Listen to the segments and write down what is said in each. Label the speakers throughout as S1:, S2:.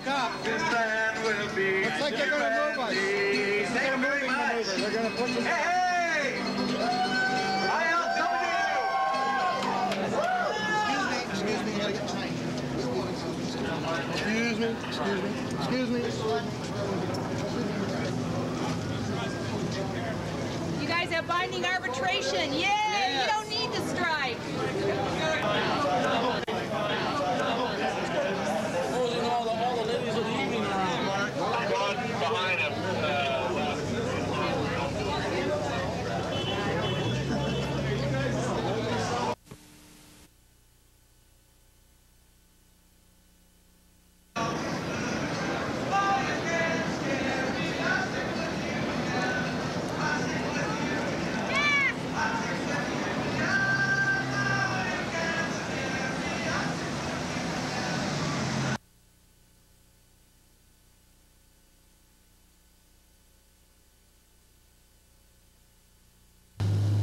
S1: cop. This land will be. Looks like they're going to move us. They're moving maneuver. They're going to push us. Hey! I outnumbered you! Excuse me, I gotta get behind you. Excuse me.
S2: You guys have binding arbitration. Yay! You don't need to strike.
S3: All the ladies of the evening around.
S4: Behind him.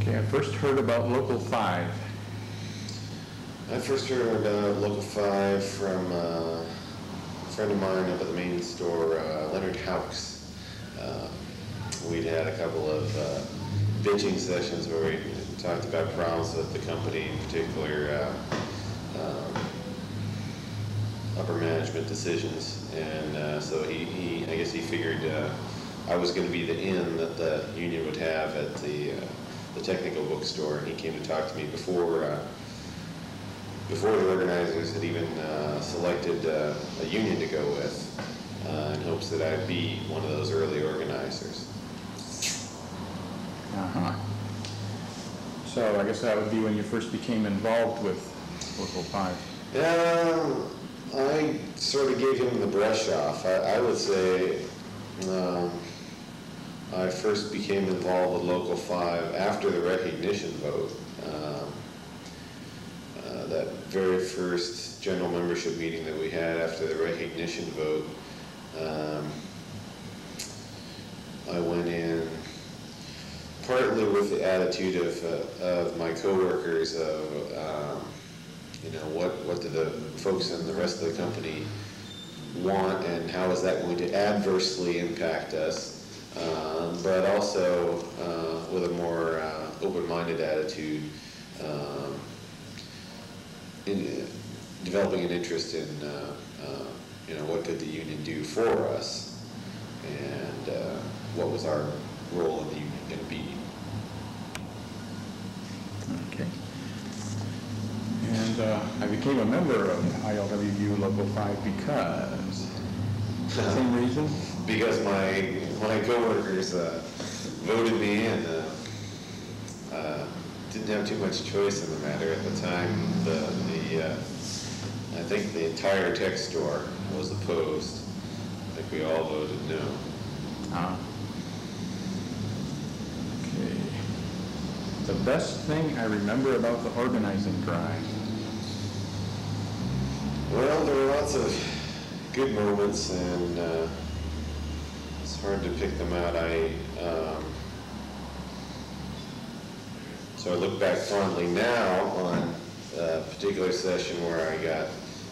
S5: I first heard about Local 5.
S6: I first heard about Local 5 from a friend of mine up at the main store, Leonard Haux. We'd had a couple of bitching sessions where we talked about problems with the company, in particular upper management decisions. And so I guess he figured I was going to be the in that the union would have at the technical bookstore, and he came to talk to me before the organizers had even selected a union to go with, in hopes that I'd be one of those early organizers.
S5: So I guess that would be when you first became involved with Local 5.
S6: I sort of gave him the brush off. I would say I first became involved with Local 5 after the recognition vote. That very first general membership meeting that we had after the recognition vote, I went in partly with the attitude of my coworkers of, what do the folks in the rest of the company want, and how is that going to adversely impact us? But also with a more open-minded attitude, in developing an interest in what could the union do for us, and what was our role in the union going to be.
S5: Okay. And I became a member of ILWU Local 5 because, same reason?
S6: Because my coworkers voted me in. Didn't have too much choice in the matter at the time. I think the entire tech store was opposed. I think we all voted no.
S5: Okay. The best thing I remember about the organizing drive.
S6: Well, there were lots of good moments, and it's hard to pick them out. So I look back fondly now on a particular session where I got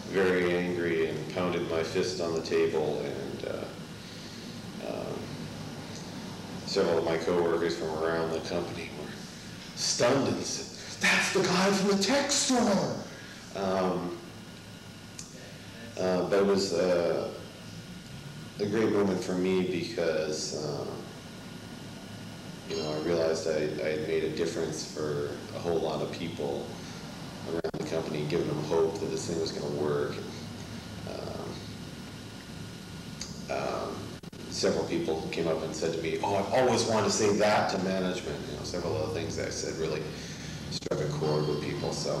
S6: very angry and pounded my fist on the table, and several of my coworkers from around the company were stunned and said, "That's the guy from the tech store!" But it was a great moment for me because I realized I had made a difference for a whole lot of people around the company, giving them hope that this thing was going to work. Several people came up and said to me, "Oh, I've always wanted to say that to management." Several of the things that I said really struck a chord with people. So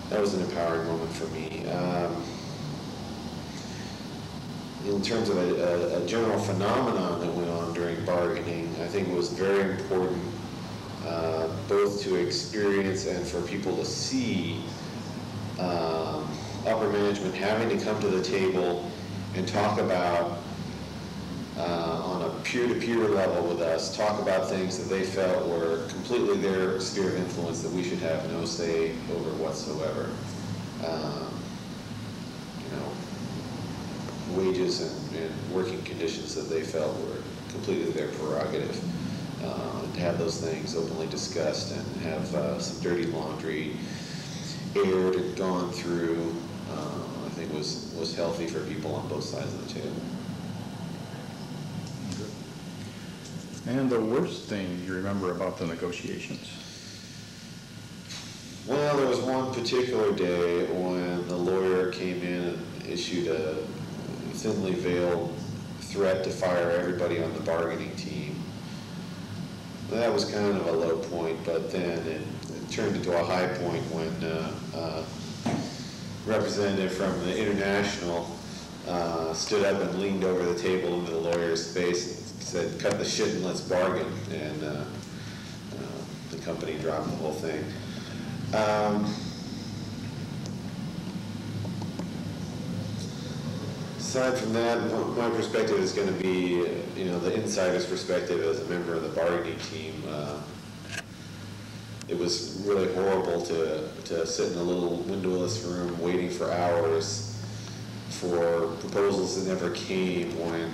S6: that was an empowering moment for me. In terms of a general phenomenon that went on during bargaining, I think it was very important both to experience and for people to see upper management having to come to the table and talk about, on a peer-to-peer level with us, talk about things that they felt were completely their sphere of influence that we should have no say over whatsoever. wages and working conditions that they felt were completely their prerogative. To have those things openly discussed and have some dirty laundry aired and gone through, I think was healthy for people on both sides of the table.
S5: And the worst thing you remember about the negotiations?
S6: Well, there was one particular day when the lawyer came in and issued a thinly veiled threat to fire everybody on the bargaining team. That was kind of a low point, but then it turned into a high point when a representative from the International stood up and leaned over the table into the lawyer's face and said, "Cut the shit and let's bargain," and the company dropped the whole thing. Aside from that, my perspective is going to be, the insider's perspective as a member of the bargaining team. It was really horrible to sit in a little windowless room waiting for hours for proposals that never came when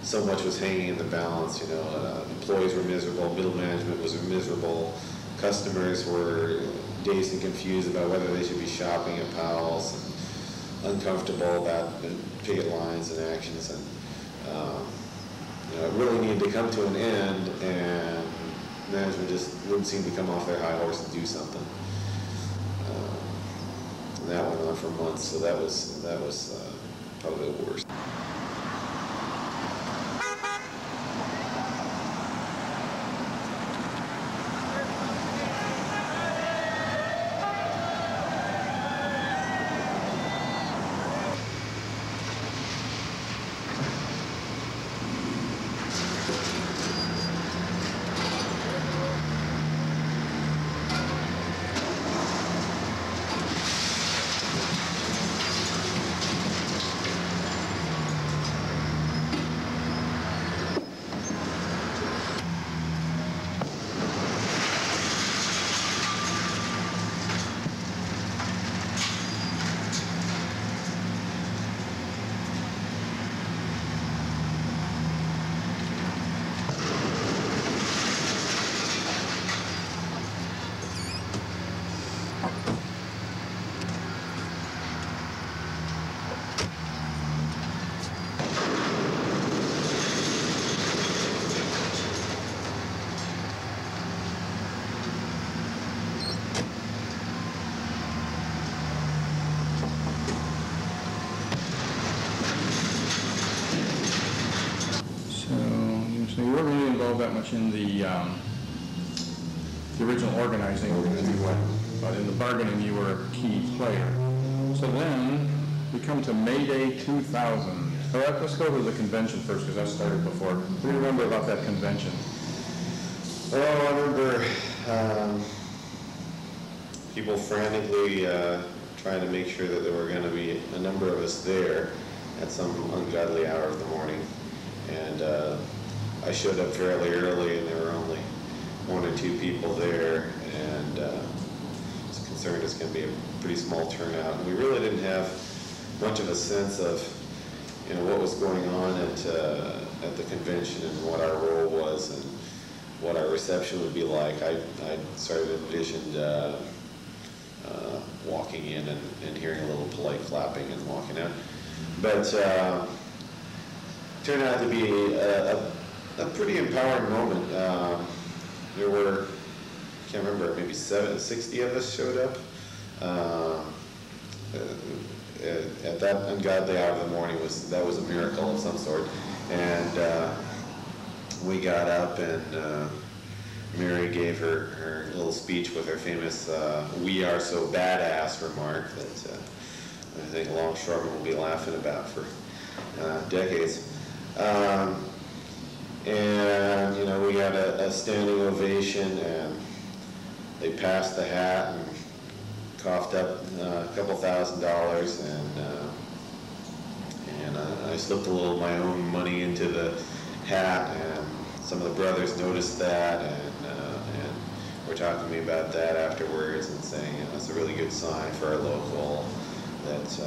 S6: so much was hanging in the balance. Employees were miserable, middle management was miserable, customers were dazed and confused about whether they should be shopping at Powell's, and uncomfortable about the picket lines and actions, and it really needed to come to an end, and management just wouldn't seem to come off their high horse and do something. And that went on for months, so that was probably the worst.
S5: So you weren't really involved that much in the original organizing, but in the bargaining you were a key player. So then we come to May Day 2000. So let's go to the convention first, because that started before. What do you remember about that convention?
S6: Oh, I remember people frantically trying to make sure that there were going to be a number of us there at some ungodly hour of the morning. And I showed up fairly early, and there were only one or two people there, and I was concerned it's going to be a pretty small turnout. And we really didn't have much of a sense of what was going on at the convention and what our role was and what our reception would be like. I sort of envisioned walking in and hearing a little polite clapping and walking out. But turned out to be a pretty empowering moment. There were, I can't remember, maybe 60 of us showed up. At that ungodly hour of the morning, that was a miracle of some sort. And we got up, and Mary gave her little speech with her famous "We are so badass" remark that I think Longshoremen will be laughing about for decades. And we got a standing ovation, and they passed the hat and coughed up a couple $1,000, and I slipped a little of my own money into the hat, and some of the brothers noticed that, and were talking to me about that afterwards and saying, it's a really good sign for our local that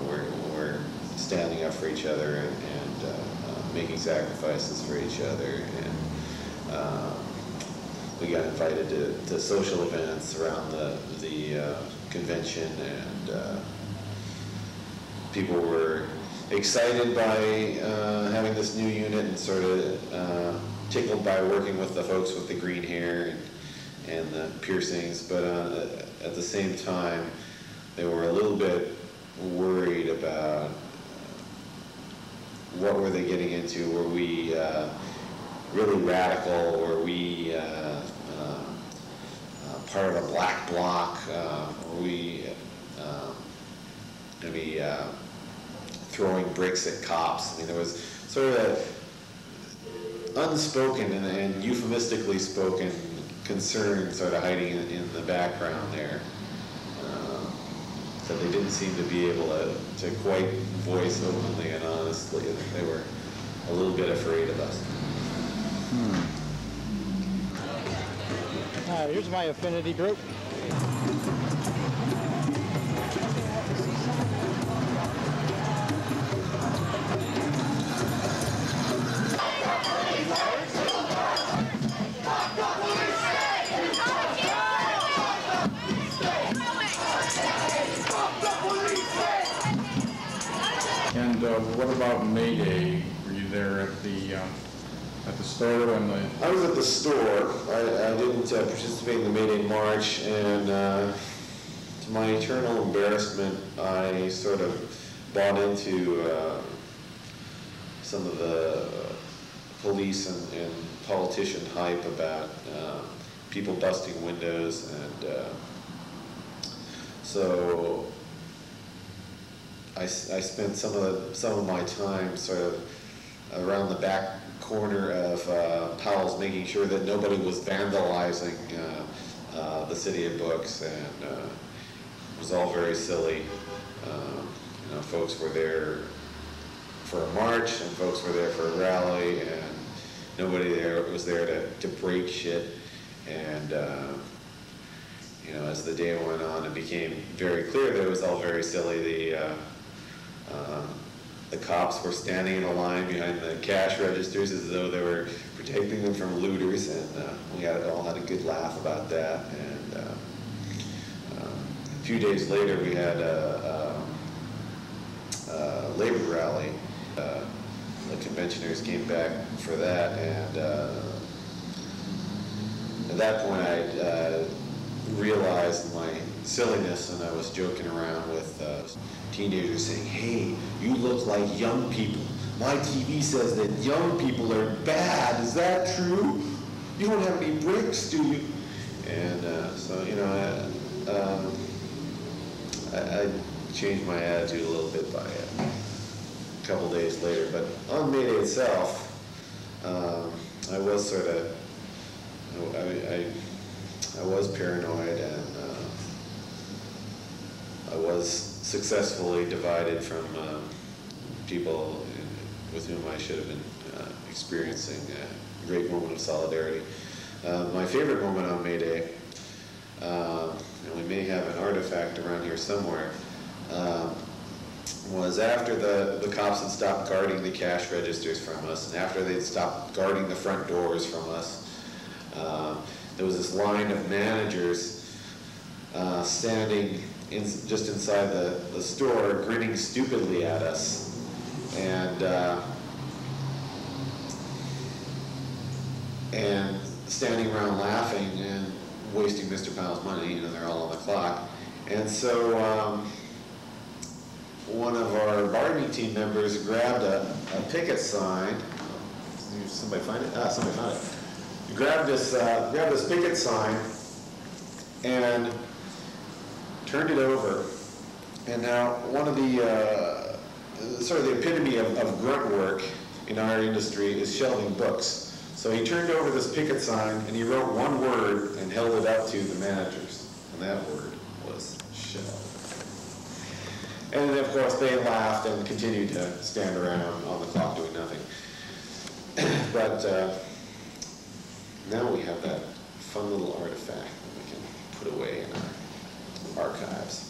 S6: we're standing up for each other and making sacrifices for each other. And we got invited to social events around the convention, and people were excited by having this new unit and sort of tickled by working with the folks with the green hair and the piercings, but at the same time they were a little bit worried about what were they getting into. Were we really radical? Were we part of a black bloc? Were we going to be throwing bricks at cops? I mean, there was sort of a unspoken and euphemistically spoken concern sort of hiding in the background there that they didn't seem to be able to quite voice openly and honestly. They were a little bit afraid of us.
S1: Here's my affinity group.
S5: And what about May Day? Were you there at the store when the...
S6: I was at the store. I didn't participate in the May Day March, and to my eternal embarrassment, I sort of bought into some of the police and politician hype about people busting windows, and so I spent some of my time sort of around the back corner of Powell's, making sure that nobody was vandalizing the City of Books, and it was all very silly. You know, folks were there for a march, and folks were there for a rally, and nobody there was there to break shit. And you know, as the day went on, it became very clear that it was all very silly. The cops were standing in a line behind the cash registers as though they were protecting them from looters, and we all had a good laugh about that. And a few days later, we had a labor rally. The conventioners came back for that, and at that point, I realized my silliness, and I was joking around with teenagers saying, "Hey, you look like young people. My TV says that young people are bad. Is that true? You don't have any bricks, do you?" And so, you know, I changed my attitude a little bit by a couple days later. But on May Day itself, I was sort of, I was paranoid, and I was successfully divided from people with whom I should have been experiencing a great moment of solidarity. My favorite moment on May Day, and we may have an artifact around here somewhere, was after the cops had stopped guarding the cash registers from us, and after they'd stopped guarding the front doors from us. There was this line of managers standing just inside the store, grinning stupidly at us, and standing around laughing and wasting Mr. Powell's money. You know, they're all on the clock. And so one of our bargaining team members grabbed a picket sign. Did somebody find it? Somebody found it. He grabbed this picket sign and turned it over. And now one of the sort of the epitome of grunt work in our industry is shelving books. So he turned over this picket sign and he wrote one word and held it up to the managers. And that word was shelve. And of course they laughed and continued to stand around on the clock doing nothing. But now we have that fun little artifact that we can put away in our archives.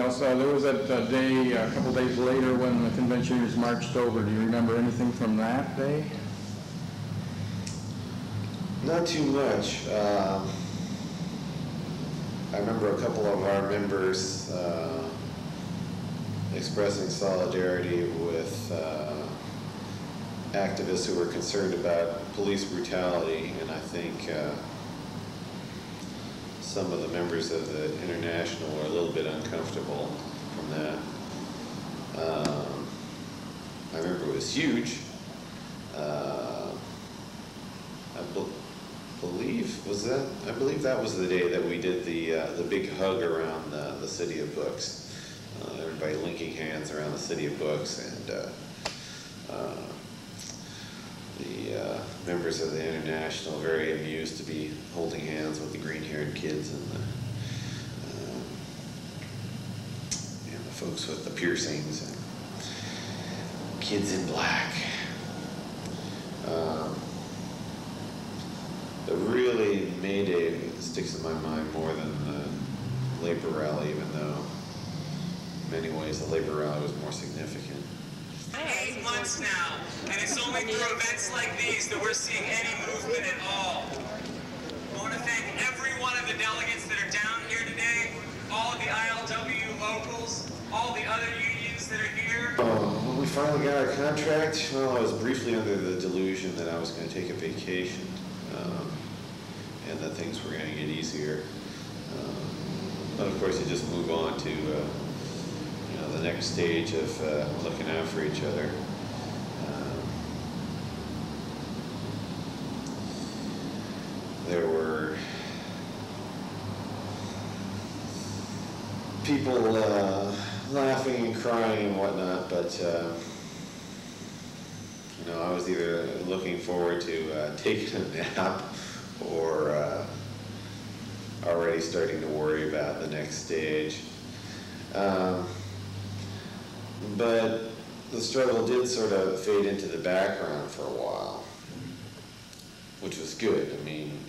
S5: else. There was that day, a couple days later, when the conventioners marched over. Do you remember anything from that day?
S6: Not too much. I remember a couple of our members expressing solidarity with activists who were concerned about police brutality, and I think some of the members of the International were a little bit uncomfortable from that. I remember it was huge. I believe that was the day that we did the big hug around the City of Books. Everybody linking hands around the City of Books, and the members of the International very amused to be holding hands with the green-haired kids and the folks with the piercings and kids in black. The really May Day sticks in my mind more than the labor rally, even though in many ways the labor rally was more significant.
S7: 8 months now, and it's only through events like these that we're seeing any movement at all. I want to thank every one of the delegates that are down here today, all of the ILW locals, all the other unions that are here.
S6: When we finally got our contract, well, I was briefly under the delusion that I was going to take a vacation. And that things were going to get easier. But of course, you just move on to the next stage of looking out for each other. There were people laughing and crying and whatnot, but I was either looking forward to taking a nap or already starting to worry about the next stage. But the struggle did sort of fade into the background for a while, which was good. I mean,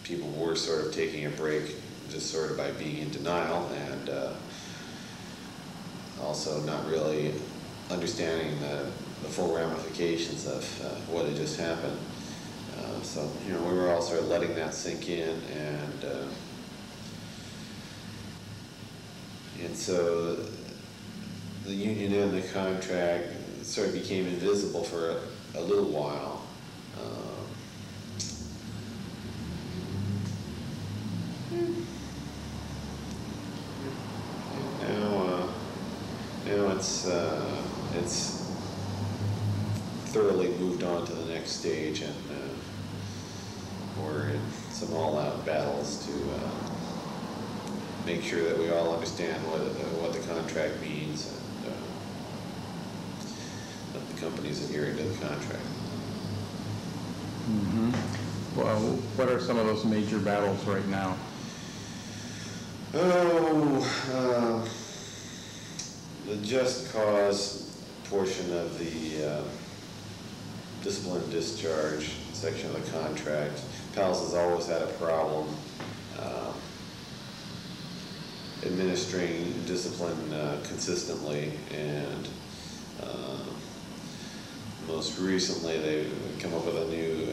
S6: people were sort of taking a break just sort of by being in denial and also not really understanding the full ramifications of what had just happened. So, we were all sort of letting that sink in, and so the union and the contract sort of became invisible for a little while. Now it's thoroughly moved on to the next stage, and we're in some all-out battles to make sure that we all understand what the contract means, and that the company's adhering to the contract.
S5: Mm-hmm. Well, what are some of those major battles right now?
S6: The just cause portion of the discipline and discharge section of the contract. PALS has always had a problem administering discipline consistently, and most recently they've come up with a new,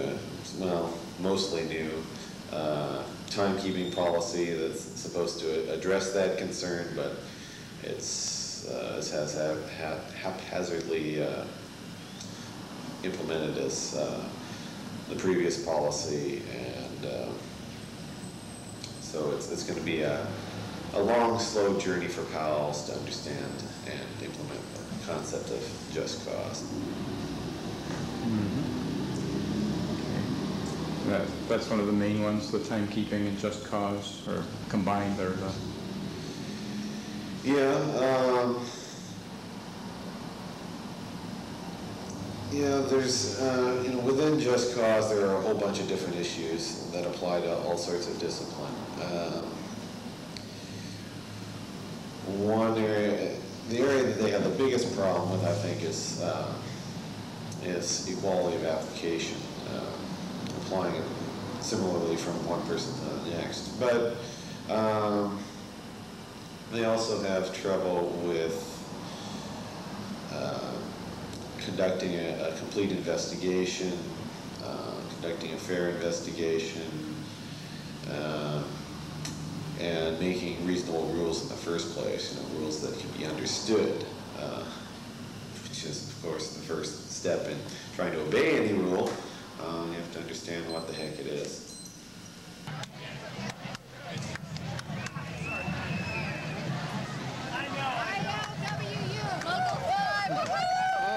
S6: mostly new, timekeeping policy that's supposed to address that concern, but it has haphazardly implemented as the previous policy, and so it's going to be a long, slow journey for PALS to understand and implement the concept of just cause.
S5: Mm-hmm. Okay. That's one of the main ones, the timekeeping and just cause, or combined, or the...
S6: There's, within Just Cause, there are a whole bunch of different issues that apply to all sorts of discipline. One area, the area that they have the biggest problem with, I think, is equality of application, applying it similarly from one person to the next. But They also have trouble with conducting a complete investigation, conducting a fair investigation, and making reasonable rules in the first place, rules that can be understood, which is, of course, the first step in trying to obey any rule. You have to understand what the heck it is.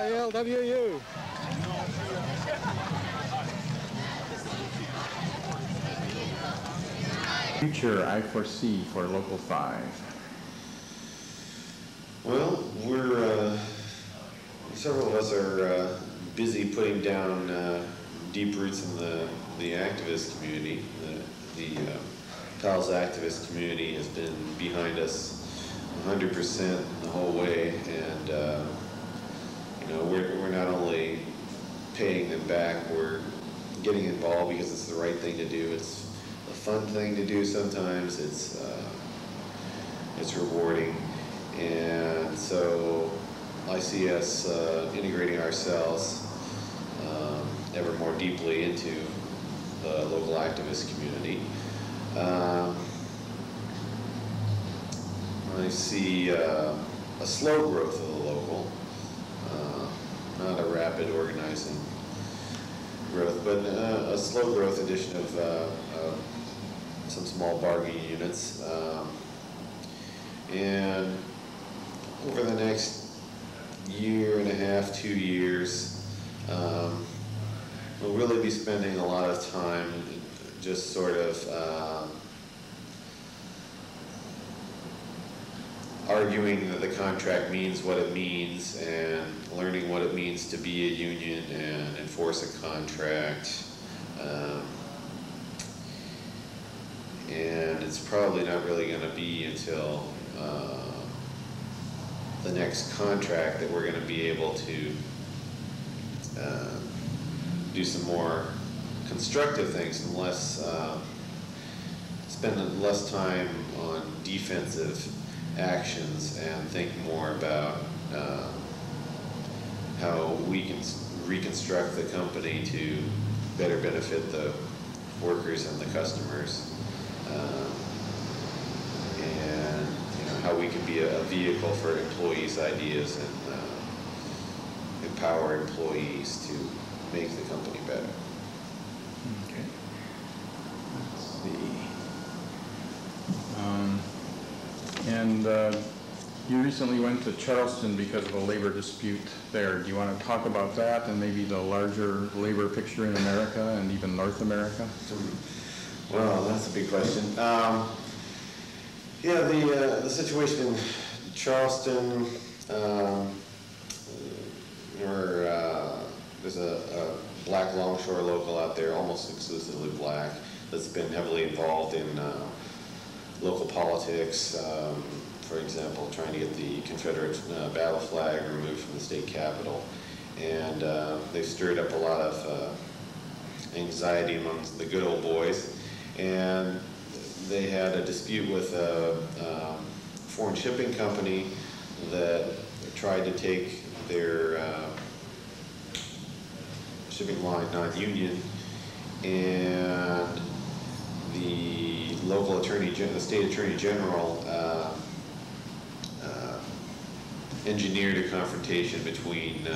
S1: ILWU.
S5: Future I foresee for Local 5.
S6: Well, several of us are busy putting down deep roots in the activist community. The PALS activist community has been behind us 100% the whole way, and we're not only paying them back, we're getting involved because it's the right thing to do. It's a fun thing to do sometimes. It's rewarding, and so I see us integrating ourselves ever more deeply into the local activist community. I see a slow growth of the local, not a rapid organizing growth, but a slow growth addition of some small bargaining units. And over the next year and a half, 2 years, we'll really be spending a lot of time just sort of arguing that the contract means what it means and learning what it means to be a union and enforce a contract. And it's probably not really going to be until the next contract that we're going to be able to do some more constructive things and spend less time on defensive actions and think more about how we can reconstruct the company to better benefit the workers and the customers, and how we can be a vehicle for employees' ideas and empower employees to make the company better.
S5: Okay. Let's see. You recently went to Charleston because of a labor dispute there. Do you want to talk about that and maybe the larger labor picture in America and even North America?
S6: Well, that's a big question. Yeah, the situation in Charleston, there's a black longshore local out there, almost exclusively black, that's been heavily involved in local politics. For example, trying to get the Confederate battle flag removed from the state capitol. And they've stirred up a lot of anxiety amongst the good old boys. And they had a dispute with a foreign shipping company that tried to take their shipping line non-union, and the local attorney, the state attorney general, engineered a confrontation between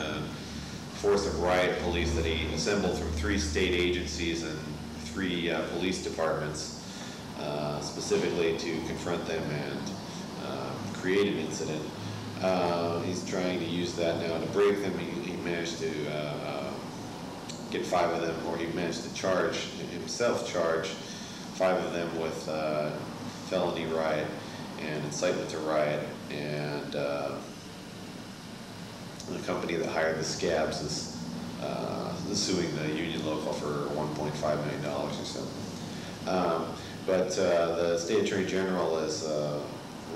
S6: force of riot police that he assembled from 3 state agencies and 3 police departments, specifically to confront them and create an incident. He's trying to use that now to break them. He managed to get 5 of them, or he managed to charge 5 of them with felony riot and incitement to riot, and the company that hired the scabs is suing the union local for $1.5 million or so. But the state attorney general is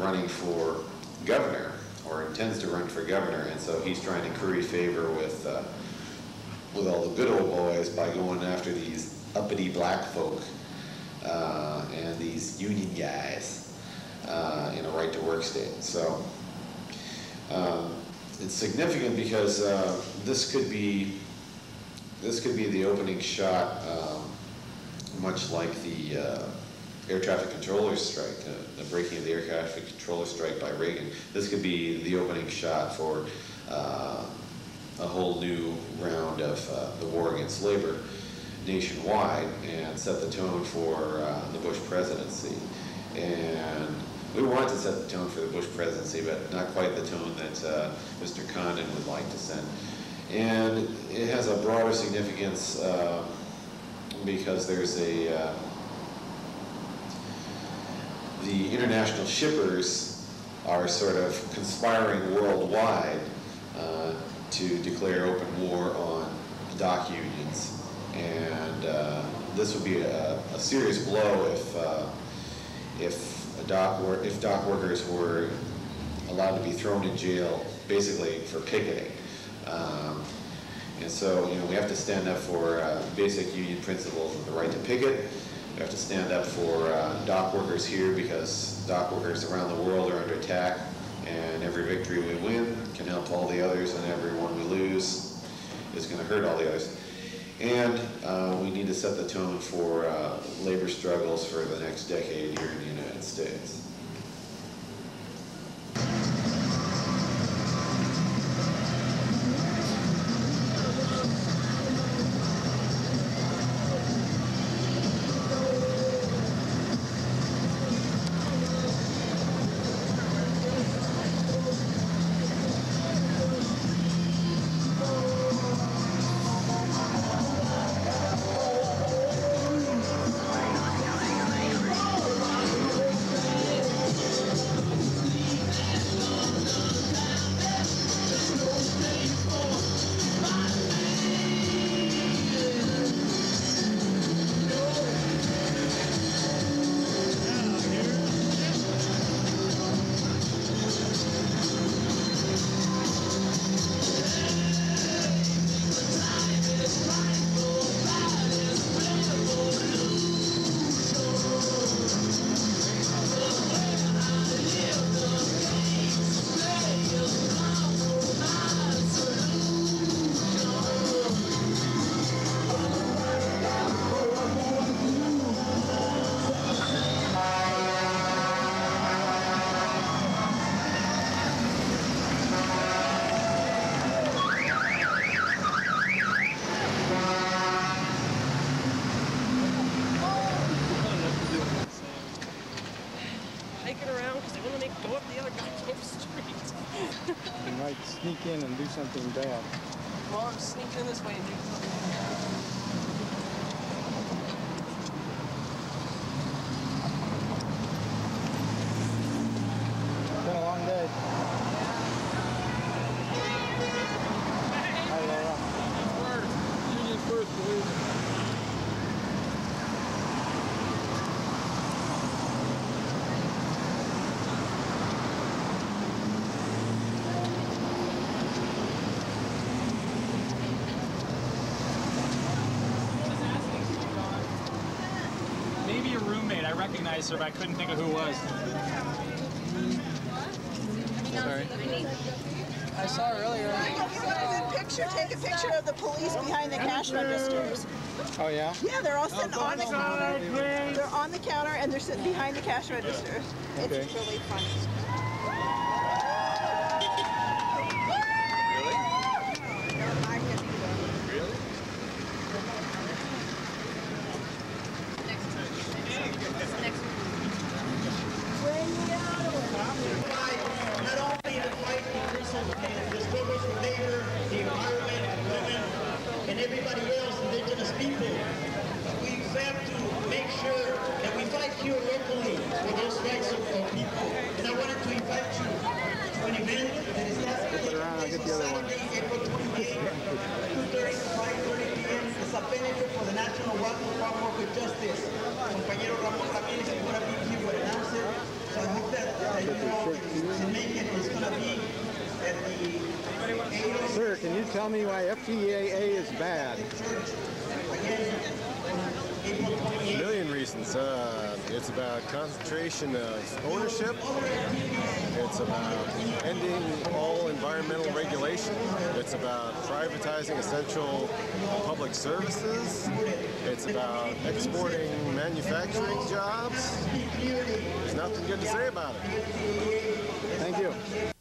S6: running for governor, or intends to run for governor, and so he's trying to curry favor with all the good old boys by going after these uppity black folk and these union guys. in a right-to-work state. So it's significant because this could be the opening shot, much like the air traffic controller strike, the breaking of the air traffic controller strike by Reagan. This could be the opening shot for a whole new round of the war against labor nationwide, and set the tone for the Bush presidency. And we wanted to set the tone for the Bush presidency, but not quite the tone that Mr. Condon would like to send. And it has a broader significance because there's the international shippers are sort of conspiring worldwide to declare open war on dock unions. And this would be a serious blow if dock workers were allowed to be thrown in jail, basically for picketing. And so, we have to stand up for basic union principles of the right to picket. We have to stand up for dock workers here, because dock workers around the world are under attack, and every victory we win can help all the others, and every one we lose is going to hurt all the others. And we need to set the tone for labor struggles for the next decade here in the United States.
S8: Sneak in and do something bad.
S9: Well, I'm sneaking in this way and do something bad.
S8: It's been a long day. Hi, Laura.
S3: Union first, believe me.
S10: I recognized her, but I couldn't think of who it was. Sorry.
S9: I saw her earlier.
S11: Take a picture of the police behind the cash registers.
S8: Oh yeah?
S11: Yeah, they're all sitting on the counter. They're on the counter and they're sitting behind the cash register.
S8: Okay.
S11: It's really funny.
S8: Sir, can you tell me why FTAA is bad?
S12: A million reasons. reasons. It's about concentration of ownership. It's about ending all environmental regulation. It's about privatizing essential public services. It's about exporting manufacturing jobs. There's nothing good to say about it.
S8: Thank you.